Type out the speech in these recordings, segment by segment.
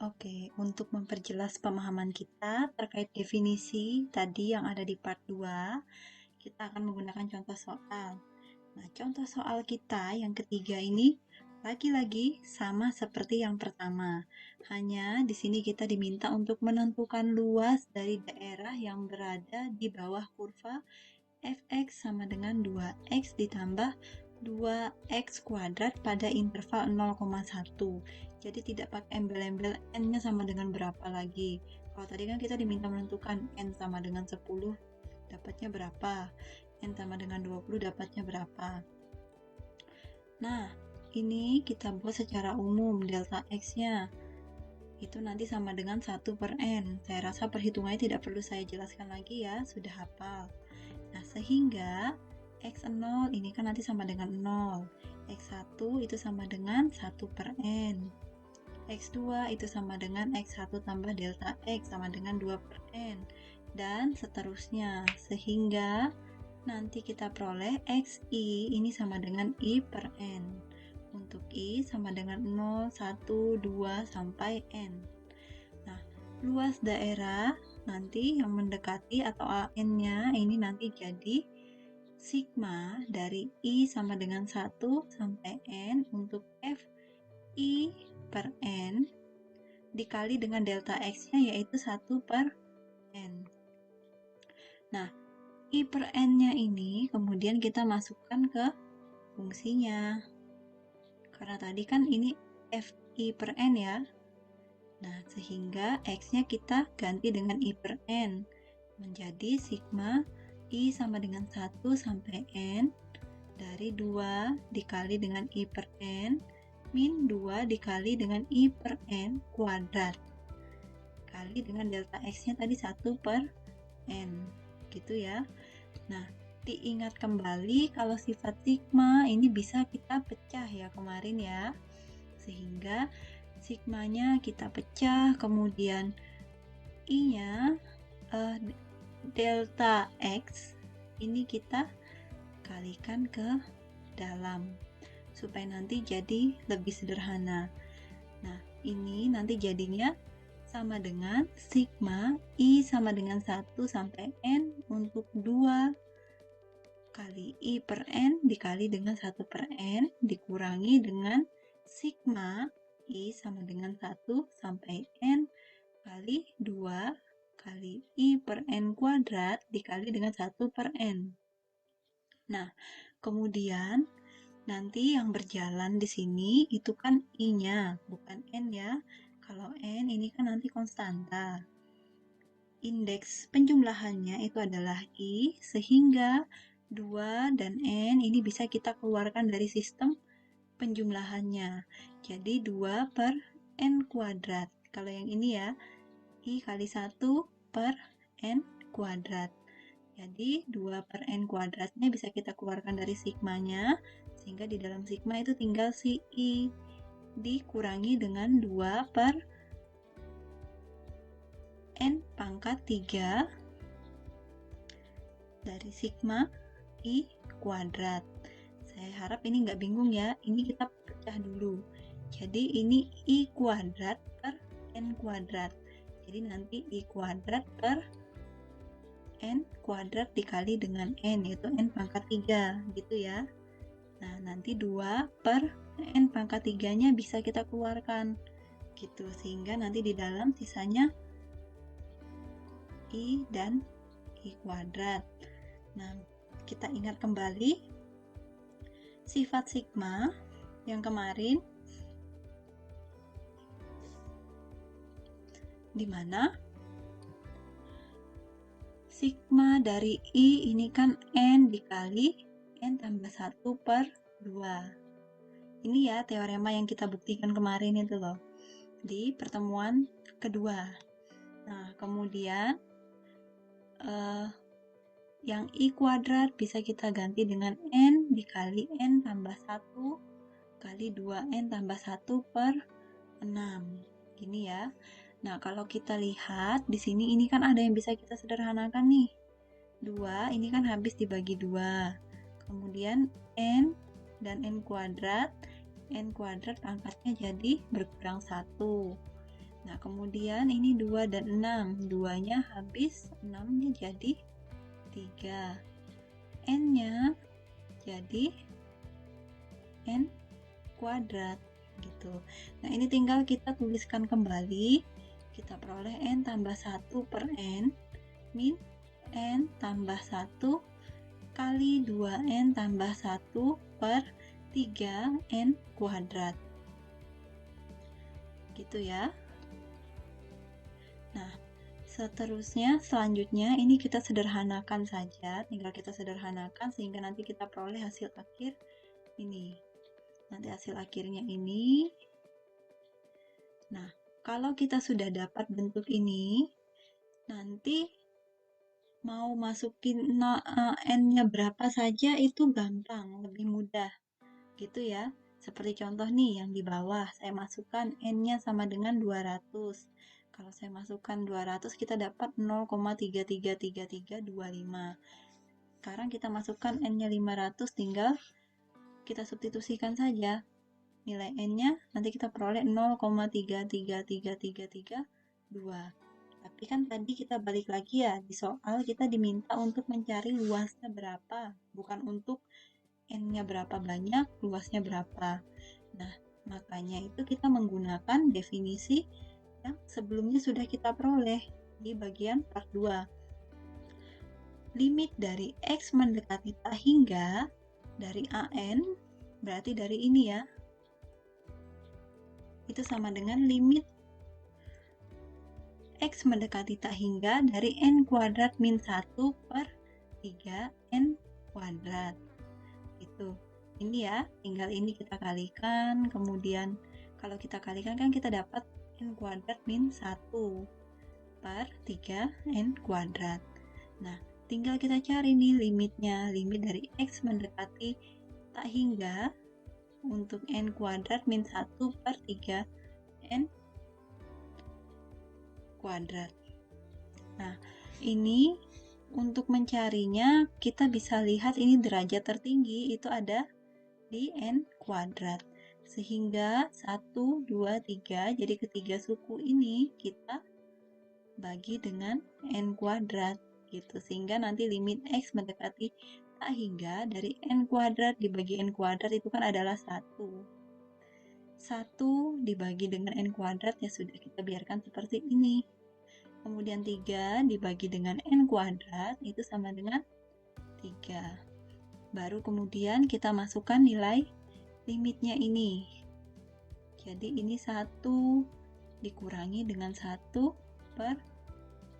Oke, untuk memperjelas pemahaman kita terkait definisi tadi yang ada di part 2, kita akan menggunakan contoh soal. Nah, contoh soal kita yang ketiga ini lagi-lagi sama seperti yang pertama. Hanya di sini kita diminta untuk menentukan luas dari daerah yang berada di bawah kurva fx sama dengan 2x ditambah 2x kuadrat pada interval 0,1. Jadi tidak pakai embel-embel n-nya sama dengan berapa lagi. Kalau tadi kan kita diminta menentukan n sama dengan 10 dapatnya berapa, n sama dengan 20 dapatnya berapa. Nah, ini kita buat secara umum delta x-nya. Itu nanti sama dengan 1 per n. Saya rasa perhitungannya tidak perlu saya jelaskan lagi ya, sudah hafal. Nah, sehingga x0 ini kan nanti sama dengan 0. x1 itu sama dengan 1 per n. x2 itu sama dengan x1 tambah delta x sama dengan 2 per n. Dan seterusnya. Sehingga nanti kita peroleh xi ini sama dengan i per n. Untuk i sama dengan 0, 1, 2, sampai n. Nah, luas daerah nanti yang mendekati atau n-nya ini nanti jadi sigma dari i sama dengan 1 sampai n untuk f i per n dikali dengan delta x-nya yaitu 1 per n. Nah, i per n-nya ini kemudian kita masukkan ke fungsinya. Karena tadi kan ini fi per n ya. Nah, sehingga x-nya kita ganti dengan i per n. Menjadi sigma i sama dengan 1 sampai n dari 2 dikali dengan i per n min 2 dikali dengan i per n kuadrat kali dengan delta x-nya tadi 1 per n. Gitu ya. Nah, diingat kembali kalau sifat sigma ini bisa kita pecah ya kemarin ya. Sehingga sigmanya kita pecah, kemudian i-nya delta x ini kita kalikan ke dalam supaya nanti jadi lebih sederhana. Nah, ini nanti jadinya sama dengan sigma i sama dengan 1 sampai n untuk 2 kali i per n dikali dengan 1 per n dikurangi dengan sigma i sama dengan 1 sampai n kali 2 kali i per n kuadrat dikali dengan 1 per n. Nah, kemudian nanti yang berjalan di sini itu kan i-nya, bukan n ya. Kalau n ini kan nanti konstanta. Indeks penjumlahannya itu adalah i, sehingga 2 dan n ini bisa kita keluarkan dari sistem penjumlahannya. Jadi 2 per n kuadrat. Kalau yang ini ya, i kali 1 per n kuadrat. Jadi 2 per n kuadratnya bisa kita keluarkan dari sigmanya, sehingga di dalam sigma itu tinggal si i dikurangi dengan 2 per n pangkat 3 dari sigma i kuadrat. Saya harap ini nggak bingung ya, ini kita pecah dulu. Jadi ini i kuadrat per n kuadrat. Jadi nanti i kuadrat per n kuadrat dikali dengan n, yaitu n pangkat 3, gitu ya. Nah, nanti 2 per n pangkat 3-nya bisa kita keluarkan, gitu. Sehingga nanti di dalam sisanya i dan i kuadrat. Nah, kita ingat kembali sifat sigma yang kemarin, di mana sigma dari i ini kan n dikali n tambah 1 per 2. Ini ya teorema yang kita buktikan kemarin itu loh, di pertemuan kedua. Nah, kemudian yang i kuadrat bisa kita ganti dengan n dikali n tambah 1 kali 2n tambah 1 per 6. Gini ya. Nah, kalau kita lihat di sini ini kan ada yang bisa kita sederhanakan nih. 2 ini kan habis dibagi 2. Kemudian n dan n kuadrat pangkatnya jadi berkurang 1. Nah, kemudian ini 2 dan 6. 2-nya habis, 6-nya jadi 3. N-nya jadi N kuadrat gitu. Nah, ini tinggal kita tuliskan kembali. Kita peroleh N tambah 1 per N min N tambah 1 kali 2N tambah 1 per 3N kuadrat. Gitu ya. Nah, selanjutnya ini kita sederhanakan saja, tinggal kita sederhanakan sehingga nanti kita peroleh hasil akhir ini. Nanti hasil akhirnya ini. Nah, kalau kita sudah dapat bentuk ini, nanti mau masukin N-nya berapa saja itu gampang, lebih mudah. Gitu ya. Seperti contoh nih yang di bawah, saya masukkan N-nya sama dengan 200. Kalau saya masukkan 200, kita dapat 0,333325. Sekarang kita masukkan N-nya 500, tinggal kita substitusikan saja. Nilai N-nya nanti kita peroleh 0,333332. Tapi kan tadi kita balik lagi ya, di soal kita diminta untuk mencari luasnya berapa, bukan untuk N-nya berapa banyak, luasnya berapa. Nah, makanya itu kita menggunakan definisi yang sebelumnya sudah kita peroleh di bagian part 2. Limit dari X mendekati tak hingga dari AN, berarti dari ini ya, itu sama dengan limit X mendekati tak hingga dari N kuadrat min 1 per 3N kuadrat. Itu. Ini ya, tinggal ini kita kalikan, kemudian kalau kita kalikan kan kita dapat N kuadrat min 1 per 3N kuadrat. Nah, tinggal kita cari nih limitnya, limit dari X mendekati tak hingga untuk N kuadrat min 1 per 3N kuadrat. Nah, ini untuk mencarinya kita bisa lihat ini derajat tertinggi itu ada di N kuadrat. Sehingga 1, 2, 3, jadi ketiga suku ini kita bagi dengan N kuadrat gitu. Sehingga nanti limit X mendekati tak hingga dari N kuadrat dibagi N kuadrat itu kan adalah 1. 1 dibagi dengan N kuadrat ya sudah kita biarkan seperti ini. Kemudian 3 dibagi dengan N kuadrat itu sama dengan 3. Baru kemudian kita masukkan nilai limitnya ini. Jadi ini 1 dikurangi dengan 1 per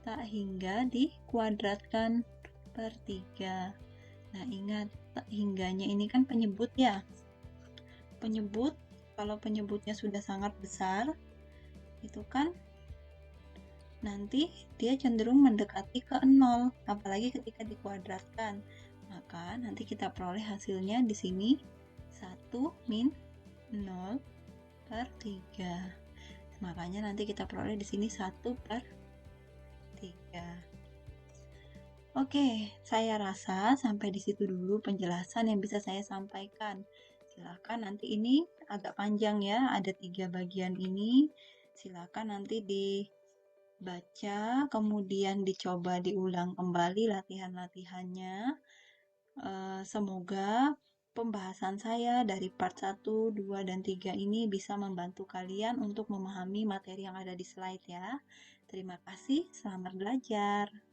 tak hingga dikuadratkan per 3. Nah, ingat tak hingganya ini kan penyebut ya. Penyebut, kalau penyebutnya sudah sangat besar, itu kan nanti dia cenderung mendekati ke 0, apalagi ketika dikuadratkan. Maka nanti kita peroleh hasilnya di sini 1 min 0 per 3. Makanya nanti kita peroleh di sini 1 per 3. Oke, saya rasa sampai di situ dulu penjelasan yang bisa saya sampaikan. Silakan nanti ini agak panjang ya, ada 3 bagian ini. Silakan nanti dibaca, kemudian dicoba diulang kembali latihan-latihannya. Semoga pembahasan saya dari part 1, 2, dan 3 ini bisa membantu kalian untuk memahami materi yang ada di slide ya. Terima kasih, selamat belajar.